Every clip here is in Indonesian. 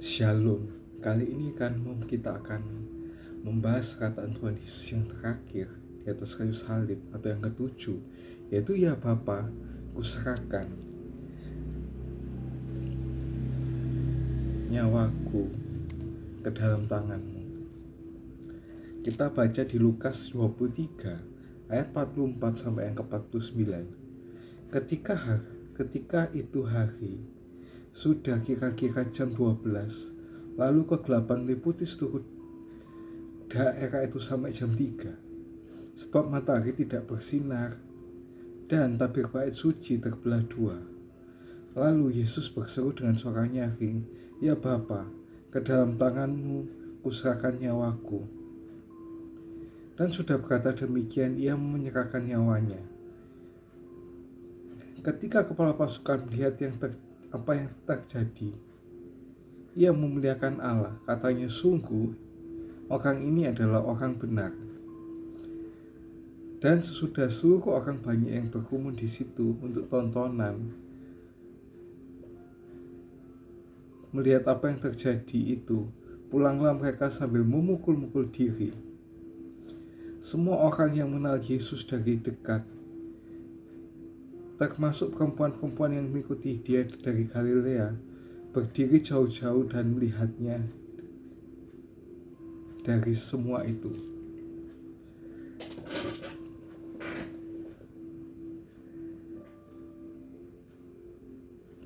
Shalom. Kali ini kita akan membahas kataan Tuhan Yesus yang terakhir di atas kayu salib atau yang ketujuh, yaitu ya Bapa, kuserahkan nyawaku ke dalam tanganmu. Kita baca di Lukas 23 ayat 44 sampai yang ke-49. Ketika itu hari sudah kira-kira jam 12, lalu kegelapan meliputi seluruh daerah itu sampai jam 3, sebab matahari tidak bersinar dan tabir bait suci terbelah dua. Lalu Yesus berseru dengan suara nyaring, "Ya Bapa, ke dalam tanganmu kuserahkan nyawaku." Dan sudah berkata demikian, ia menyerahkan nyawanya. Ketika kepala pasukan melihat apa yang terjadi, ia memuliakan Allah. Katanya, "Sungguh, orang ini adalah orang benar." Dan sesudah seluruh orang banyak yang berkerumun di situ untuk tontonan, melihat apa yang terjadi itu, pulanglah mereka sambil memukul-mukul diri. Semua orang yang mengenal Yesus dari dekat, termasuk perempuan-perempuan yang mengikuti dia dari Galilea, berdiri jauh-jauh dan melihatnya dari semua itu.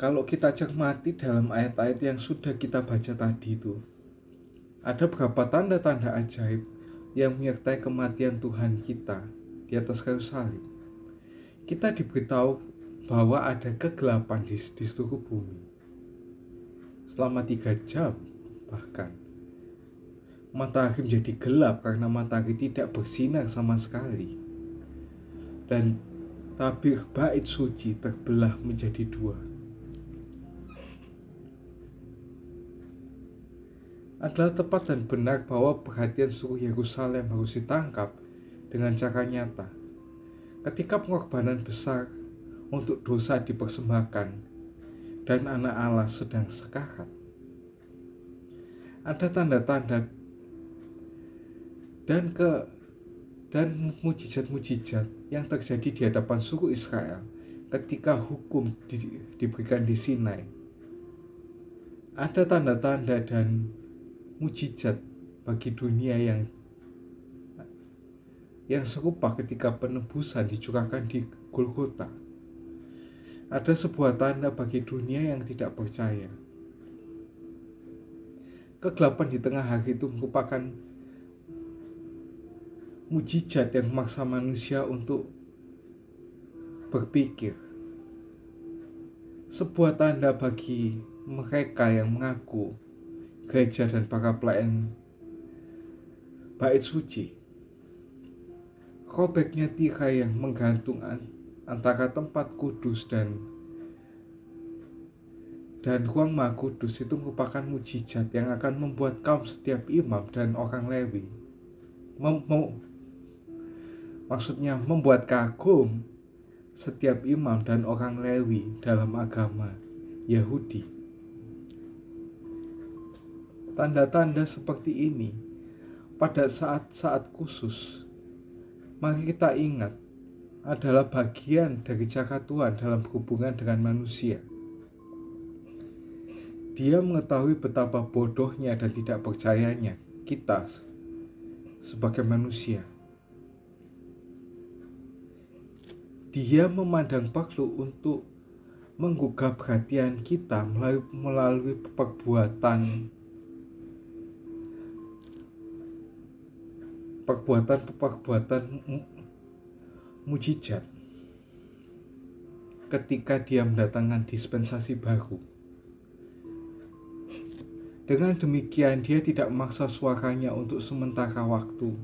Kalau kita cermati dalam ayat-ayat yang sudah kita baca tadi itu, ada beberapa tanda-tanda ajaib yang menyertai kematian Tuhan kita di atas kayu salib. Kita diberitahu bahwa ada kegelapan di seluruh bumi selama 3 jam. Bahkan matahari menjadi gelap karena matahari tidak bersinar sama sekali, dan tabir bait suci terbelah menjadi dua. Adalah tepat dan benar bahwa perhatian seluruh Yerusalem harus ditangkap dengan cara nyata. Ketika pengorbanan besar untuk dosa dipersembahkan dan anak Allah sedang sekarat, ada tanda-tanda dan mujizat-mujizat yang terjadi di hadapan suku Israel ketika hukum diberikan di Sinai. Ada tanda-tanda dan mujizat bagi dunia yang serupa ketika penebusan dicurahkan di Golgota. Ada sebuah tanda bagi dunia yang tidak percaya. Kegelapan di tengah hari itu merupakan mujizat yang memaksa manusia untuk berpikir. Sebuah tanda bagi mereka yang mengaku gereja dan para pelayan bait suci. Robeknya tirai yang menggantung antara tempat kudus dan ruang maha kudus itu merupakan mujizat yang akan membuat kaum setiap imam dan orang Lewi maksudnya membuat kagum setiap imam dan orang Lewi dalam agama Yahudi. Tanda-tanda seperti ini pada saat-saat khusus, mari kita ingat, adalah bagian dari cara Tuhan dalam berhubungan dengan manusia. Dia mengetahui betapa bodohnya dan tidak percayanya kita sebagai manusia. Dia memandang perlu untuk menggugah perhatian kita melalui perbuatan mujizat ketika dia mendatangkan dispensasi baru. Dengan demikian, dia tidak memaksa suaranya untuk sementara waktu.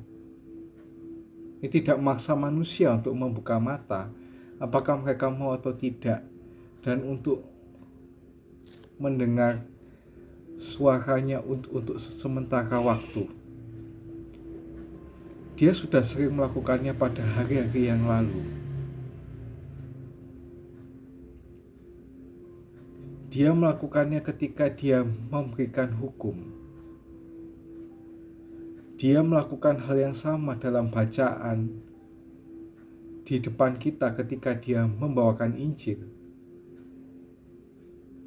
Dia tidak memaksa manusia untuk membuka mata apakah mereka mau atau tidak, dan untuk mendengar suaranya untuk sementara waktu. Dia sudah sering melakukannya pada hari-hari yang lalu. Dia melakukannya ketika dia memberikan hukum. Dia melakukan hal yang sama dalam bacaan di depan kita ketika dia membawakan Injil.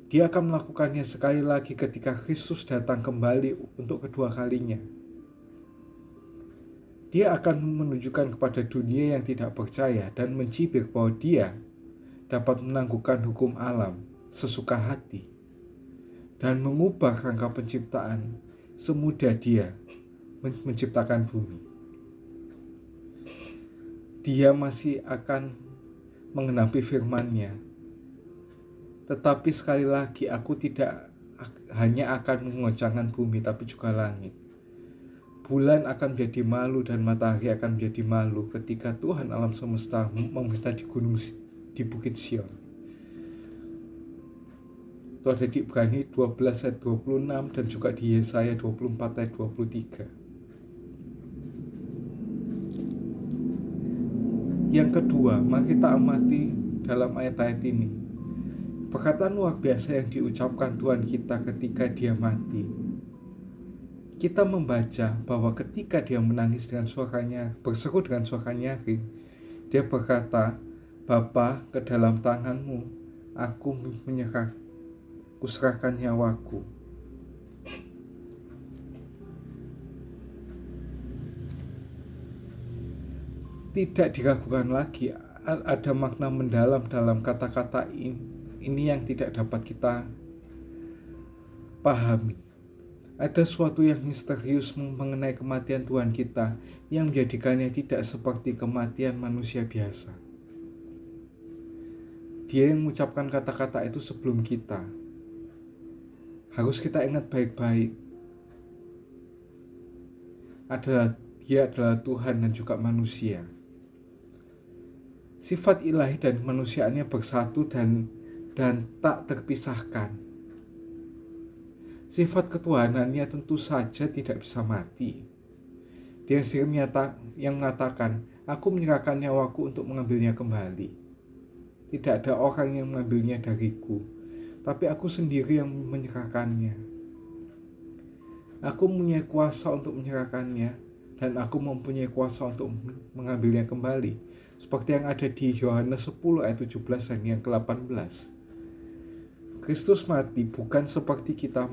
Dia akan melakukannya sekali lagi ketika Kristus datang kembali untuk kedua kalinya. Dia akan menunjukkan kepada dunia yang tidak percaya dan mencibir bahwa dia dapat menangguhkan hukum alam sesuka hati dan mengubah rangka penciptaan semudah dia menciptakan bumi. Dia masih akan menggenapi firman-Nya. Tetapi sekali lagi, aku tidak hanya akan mengoncangkan bumi, tapi juga langit. Bulan akan menjadi malu dan matahari akan menjadi malu ketika Tuhan alam semesta memerintah di Bukit Sion. Itu ada di Ibrani 12 ayat 26 dan juga di Yesaya 24 ayat 23. Yang kedua, mari kita amati dalam ayat-ayat ini perkataan luar biasa yang diucapkan Tuhan kita ketika dia mati. Kita membaca bahwa ketika dia menangis dengan suaranya, berseru dengan suara nyaring, dia berkata, "Bapa, ke dalam tangan-Mu aku kuserahkan nyawaku." Tidak diragukan lagi, ada makna mendalam dalam kata-kata ini yang tidak dapat kita pahami. Ada sesuatu yang misterius mengenai kematian Tuhan kita yang menjadikannya tidak seperti kematian manusia biasa. Dia yang mengucapkan kata-kata itu sebelum kita. Harus kita ingat baik-baik. Dia adalah Tuhan dan juga manusia. Sifat ilahi dan kemanusiaannya bersatu dan tak terpisahkan. Sifat ketuhanannya tentu saja tidak bisa mati. Dia sendiri yang mengatakan, "Aku menyerahkan nyawaku untuk mengambilnya kembali. Tidak ada orang yang mengambilnya dariku, tapi aku sendiri yang menyerahkannya. Aku mempunyai kuasa untuk menyerahkannya, dan aku mempunyai kuasa untuk mengambilnya kembali." Seperti yang ada di Yohanes 10 ayat 17 dan yang ke-18. Kristus mati bukan seperti kita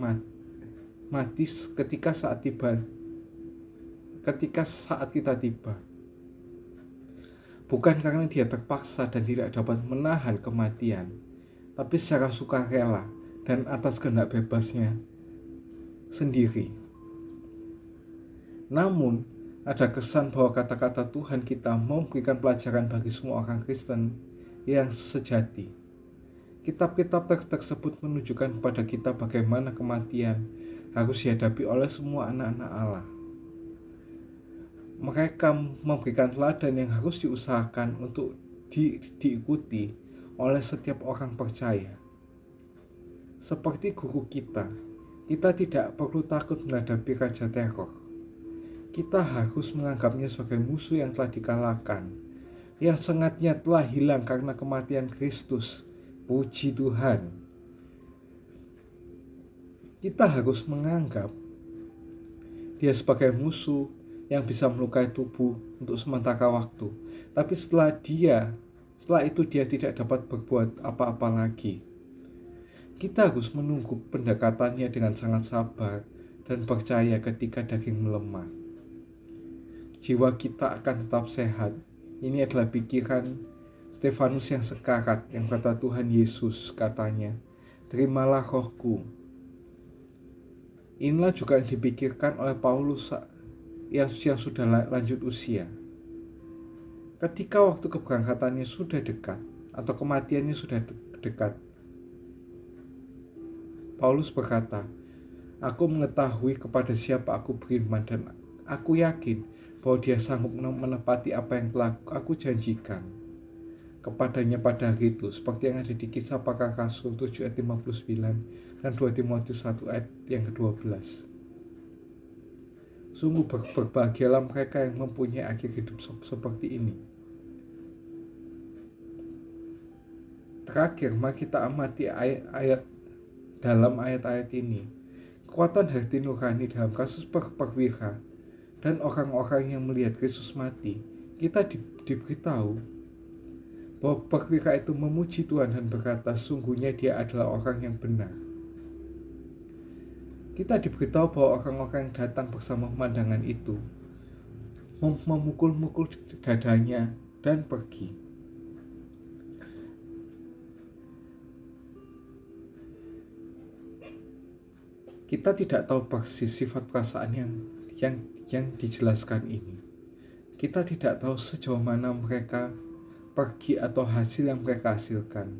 mati ketika saat kita tiba. Bukan karena dia terpaksa dan tidak dapat menahan kematian, tapi secara sukarela dan atas kehendak bebasnya sendiri. Namun, ada kesan bahwa kata-kata Tuhan kita memberikan pelajaran bagi semua orang Kristen yang sejati. Kitab-kitab tersebut menunjukkan kepada kita bagaimana kematian harus dihadapi oleh semua anak-anak Allah. Mereka memberikan teladan yang harus diusahakan untuk diikuti oleh setiap orang percaya. Seperti guru kita tidak perlu takut menghadapi raja teror. Kita harus menganggapnya sebagai musuh yang telah dikalahkan, yang sengatnya telah hilang karena kematian Kristus. Puji Tuhan. Kita harus menganggap dia sebagai musuh yang bisa melukai tubuh untuk sementara waktu. Tapi setelah itu dia tidak dapat berbuat apa-apa lagi. Kita harus menunggu pendekatannya dengan sangat sabar dan percaya ketika daging melemah. Jiwa kita akan tetap sehat. Ini adalah pikiran Stefanus yang sekarat, yang kata Tuhan Yesus, katanya, "Terimalah rohku." Inilah juga yang dipikirkan oleh Paulus yang sudah lanjut usia. Ketika waktu keberangkatannya sudah dekat, atau kematiannya sudah dekat, Paulus berkata, "Aku mengetahui kepada siapa aku beriman dan aku yakin bahwa dia sanggup menepati apa yang telah aku janjikan kepadanya pada hari itu," seperti yang ada di Kisah Para Rasul 7 ayat 59 dan 2 Timotius 1 ayat yang ke-12. Sungguh berbahagialah mereka yang mempunyai akhir hidup seperti ini. Terakhir, mari kita amati ayat dalam ayat-ayat ini. Kekuatan hati nurani dalam kasus perwira dan orang-orang yang melihat Kristus mati, kita diberitahu bahwa perwira itu memuji Tuhan dan berkata, sungguhnya dia adalah orang yang benar. Kita diberitahu bahwa orang-orang yang datang bersama pemandangan itu memukul-mukul dadanya dan pergi. Kita tidak tahu persis sifat perasaan yang dijelaskan ini. Kita tidak tahu sejauh mana mereka pergi atau hasil yang mereka hasilkan.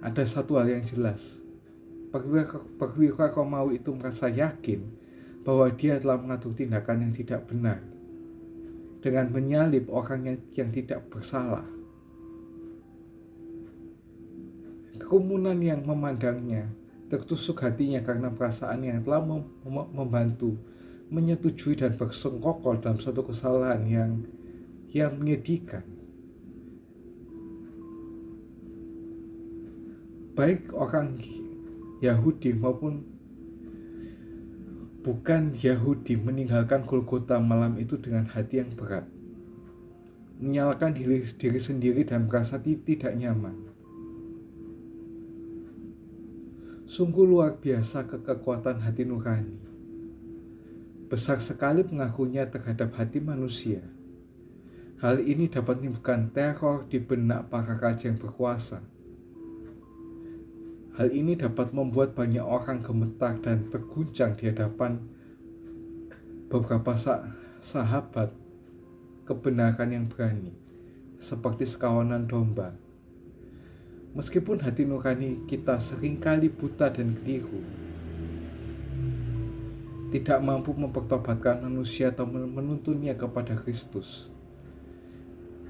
Ada satu hal yang jelas, perwira Romawi itu merasa yakin bahwa dia telah mengatur tindakan yang tidak benar dengan menyalib orang yang tidak bersalah. Kerumunan yang memandangnya tertusuk hatinya karena perasaan yang telah membantu, menyetujui dan bersengkokol dalam suatu kesalahan yang menyedihkan. Baik orang Yahudi maupun bukan Yahudi meninggalkan Golgota malam itu dengan hati yang berat, menyalahkan diri sendiri dan merasa tidak nyaman. Sungguh luar biasa kekuatan hati nurani. Besar sekali pengaruhnya terhadap hati manusia. Hal ini dapat menimbulkan teror di benak para raja yang berkuasa. Hal ini dapat membuat banyak orang gemetar dan terguncang di hadapan beberapa sahabat kebenaran yang berani, seperti sekawanan domba. Meskipun hati nurani kita seringkali buta dan keliru, tidak mampu mempertobatkan manusia atau menuntunnya kepada Kristus,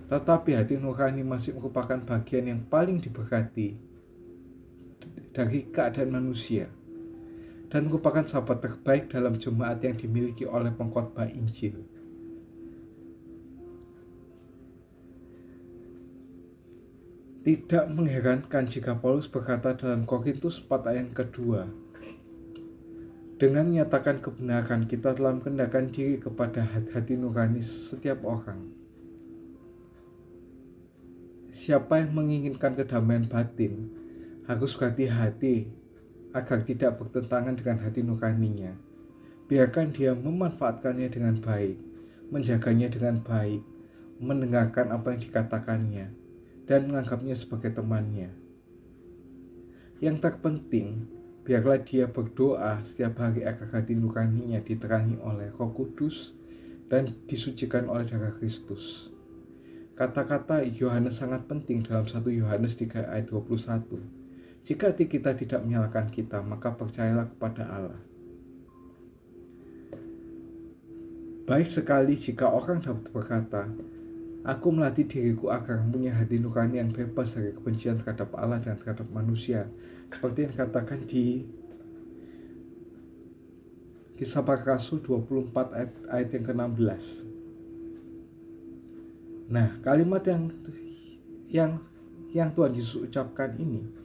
tetapi hati nurani masih merupakan bagian yang paling diberkati dari keadaan manusia dan merupakan sahabat terbaik dalam jemaat yang dimiliki oleh pengkhotbah Injil. Tidak mengherankan jika Paulus berkata dalam Korintus 4 ayat kedua, dengan menyatakan kebenaran kita telah mengendahkan diri kepada hati nurani setiap orang. Siapa yang menginginkan kedamaian batin harus berhati-hati agar tidak bertentangan dengan hati nuraninya. Biarkan dia memanfaatkannya dengan baik, menjaganya dengan baik, mendengarkan apa yang dikatakannya, dan menganggapnya sebagai temannya. Yang terpenting, biarlah dia berdoa setiap hari agar hati nuraninya diterangi oleh Roh Kudus dan disucikan oleh darah Kristus. Kata-kata Yohanes sangat penting dalam 1 Yohanes 3 ayat 21. Jika hati kita tidak menyalahkan kita, maka percayalah kepada Allah. Baik sekali jika orang dapat berkata, aku melatih diriku agar mempunyai hati nurani yang bebas dari kebencian terhadap Allah dan terhadap manusia, seperti yang dikatakan di Kisah Para Rasul 24 ayat yang ke-16. Nah, kalimat yang Tuhan Yesus ucapkan ini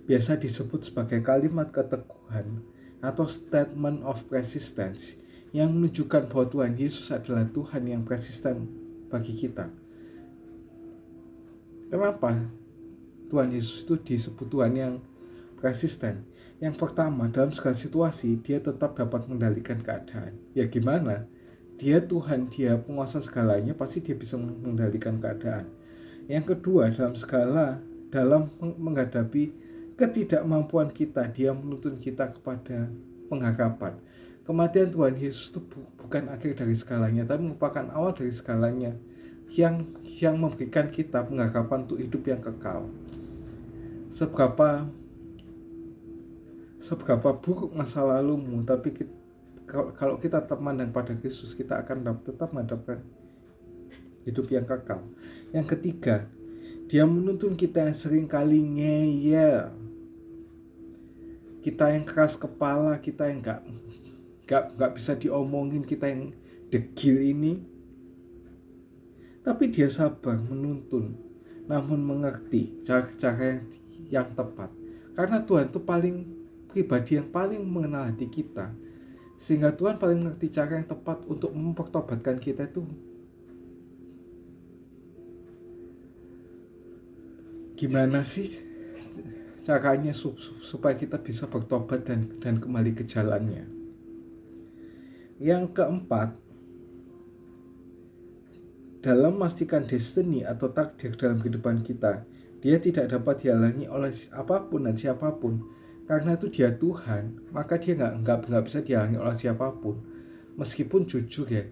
biasa disebut sebagai kalimat keteguhan atau statement of persistence, yang menunjukkan bahwa Tuhan Yesus adalah Tuhan yang persisten bagi kita. Kenapa Tuhan Yesus itu disebut Tuhan yang persisten? Yang pertama, dalam segala situasi dia tetap dapat mengendalikan keadaan. Ya gimana? Dia Tuhan, dia penguasa segalanya, pasti dia bisa mengendalikan keadaan. Yang kedua, dalam menghadapi ketidakmampuan kita, dia menuntun kita kepada pengharapan. Kematian Tuhan Yesus itu bukan akhir dari segalanya, tapi merupakan awal dari segalanya, yang memberikan kita pengharapan untuk hidup yang kekal. Seberapa buruk masa lalumu, tapi kalau kita tetap memandang pada Kristus, kita akan tetap mendapatkan hidup yang kekal. Yang ketiga, dia menuntun kita yang seringkali ngeyel, kita yang keras kepala, kita yang nggak bisa diomongin, kita yang degil ini. Tapi dia sabar menuntun, namun mengerti cara yang tepat. Karena Tuhan itu pribadi yang paling mengenal hati kita, sehingga Tuhan paling mengerti cara yang tepat untuk mempertobatkan kita itu gimana sih caranya supaya kita bisa bertobat dan kembali ke jalannya. Yang keempat, dalam memastikan destiny atau takdir dalam kehidupan kita, dia tidak dapat dihalangi oleh apapun dan siapapun. Karena itu dia Tuhan, maka dia nggak bisa dihalangi oleh siapapun. Meskipun jujur ya,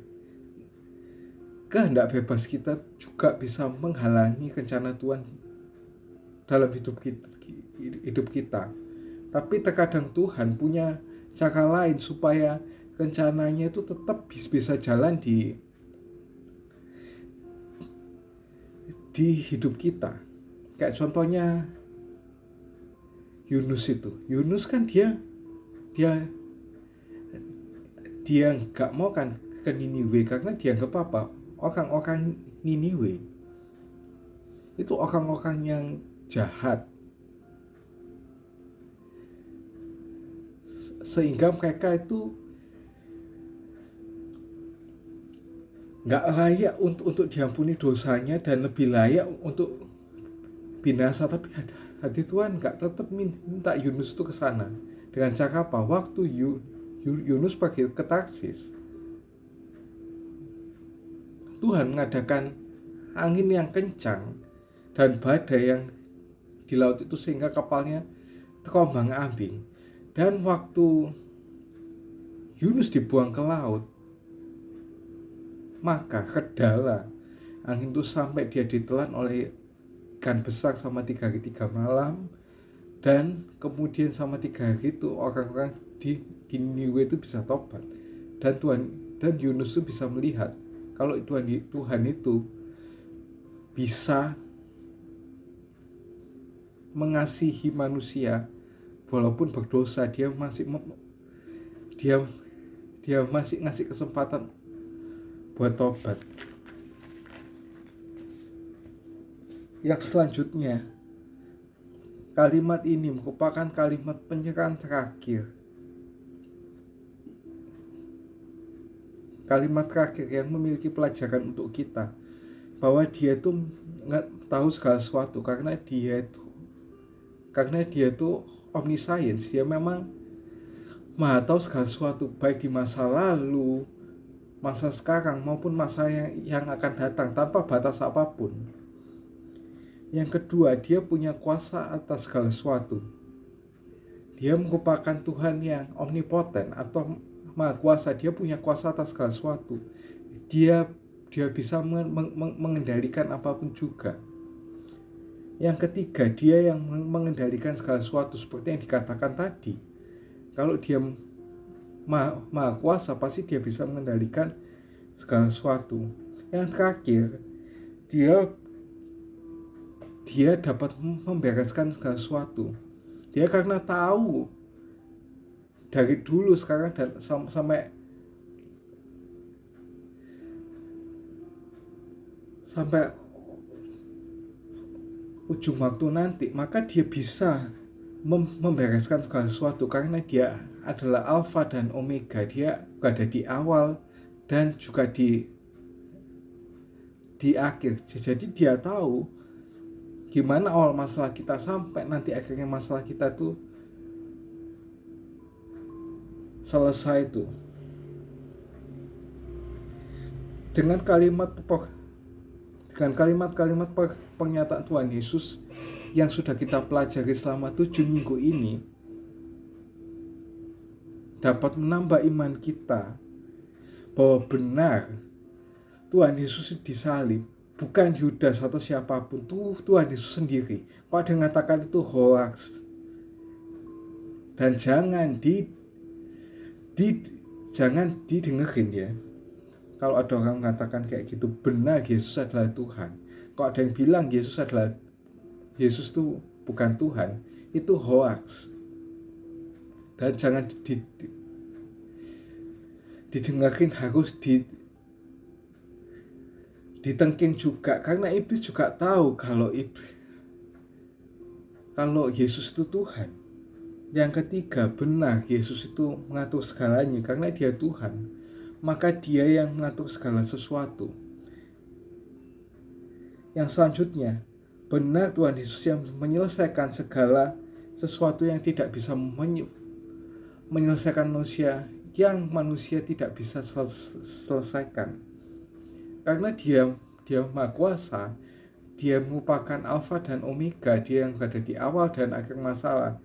kehendak bebas kita juga bisa menghalangi rencana Tuhan dalam hidup kita. Tapi terkadang Tuhan punya cara lain supaya rencananya itu tetap bisa jalan di hidup kita. Kayak contohnya Yunus itu. Yunus kan dia nggak mau kan ke Niniwe karena dia nggak apa-apa. Orang-orang Niniwe itu orang-orang yang jahat, sehingga mereka itu nggak layak untuk diampuni dosanya dan lebih layak untuk binasa. Tapi hati Tuhan nggak, tetap minta Yunus itu ke sana. Dengan cara apa? Waktu Yunus pergi ke Tarsis, Tuhan mengadakan angin yang kencang dan badai yang di laut itu sehingga kapalnya terombang-ambing. Dan waktu Yunus dibuang ke laut, maka redalah angin itu sampai dia ditelan oleh ikan besar sama 3 hari 3 malam. Dan kemudian sama 3 hari itu orang-orang di Niniwe itu bisa tobat. Dan Yunus itu bisa melihat kalau Tuhan itu bisa mengasihi manusia walaupun berdosa. Dia masih ngasih kesempatan buat tobat. Yang selanjutnya, kalimat ini merupakan kalimat penyerahan terakhir. Kalimat terakhir yang memiliki pelajaran untuk kita, bahwa dia itu nggak tahu segala sesuatu karena dia itu omniscience. Dia memang maha tahu segala sesuatu, baik di masa lalu, masa sekarang maupun masa yang akan datang, tanpa batas apapun. Yang kedua, dia punya kuasa atas segala sesuatu. Dia merupakan Tuhan yang omnipoten atau maha kuasa. Dia punya kuasa atas segala sesuatu. Dia bisa mengendalikan apapun juga. Yang ketiga, dia yang mengendalikan segala sesuatu. Seperti yang dikatakan tadi, kalau dia maha kuasa, pasti dia bisa mengendalikan segala sesuatu. Yang terakhir, dia dapat membereskan segala sesuatu. Dia karena tahu dari dulu, sekarang, dan sampai ujung waktu nanti, maka dia bisa membereskan segala sesuatu karena dia adalah Alfa dan Omega. Dia berada di awal dan juga di akhir. Jadi dia tahu gimana awal masalah kita sampai nanti akhirnya masalah kita tuh selesai tuh. Dengan kalimat-kalimat pernyataan Tuhan Yesus yang sudah kita pelajari selama 7 minggu ini, dapat menambah iman kita bahwa benar Tuhan Yesus disalib, bukan Yudas atau siapapun, Tuhan Yesus sendiri. Kalau ada yang mengatakan itu hoax, dan jangan didengerin ya. Kalau ada orang mengatakan kayak gitu, benar Yesus adalah Tuhan. Kalau ada yang bilang Yesus itu bukan Tuhan, itu hoax. Dan jangan didengerin, harus ditengking juga, karena iblis juga tahu kalau Yesus itu Tuhan. Yang ketiga, benar Yesus itu mengatur segalanya karena dia Tuhan. Maka dia yang mengatur segala sesuatu. Yang selanjutnya, benar Tuhan Yesus yang menyelesaikan segala sesuatu yang tidak bisa menyelesaikan manusia, yang manusia tidak bisa selesaikan. Karena dia Maha Kuasa, dia merupakan Alfa dan Omega, dia yang berada di awal dan akhir masalah.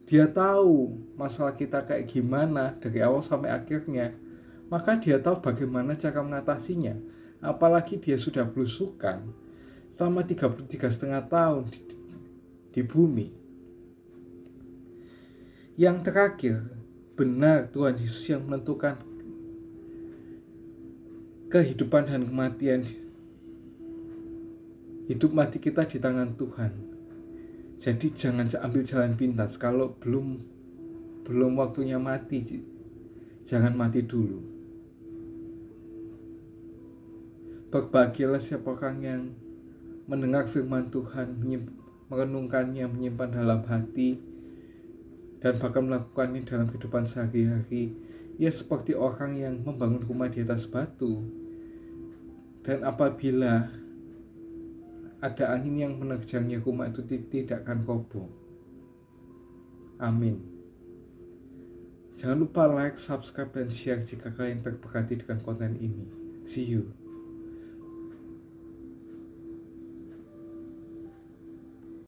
Dia tahu masalah kita kayak gimana dari awal sampai akhirnya. Maka dia tahu bagaimana cara mengatasinya. Apalagi dia sudah belusukan selama 33,5 tahun di bumi. Yang terakhir, benar Tuhan Yesus yang menentukan kehidupan dan kematian. Hidup mati kita di tangan Tuhan. Jadi jangan ambil jalan pintas. Kalau belum waktunya mati, jangan mati dulu. Berbahagialah siapa orang yang mendengar firman Tuhan, merenungkannya, menyimpan dalam hati, dan bahkan melakukannya dalam kehidupan sehari-hari. Ia seperti orang yang membangun rumah di atas batu. Dan apabila ada angin yang menerjangnya, rumah itu tidak akan roboh. Amin. Jangan lupa like, subscribe, dan share jika kalian terberkati dengan konten ini. See you.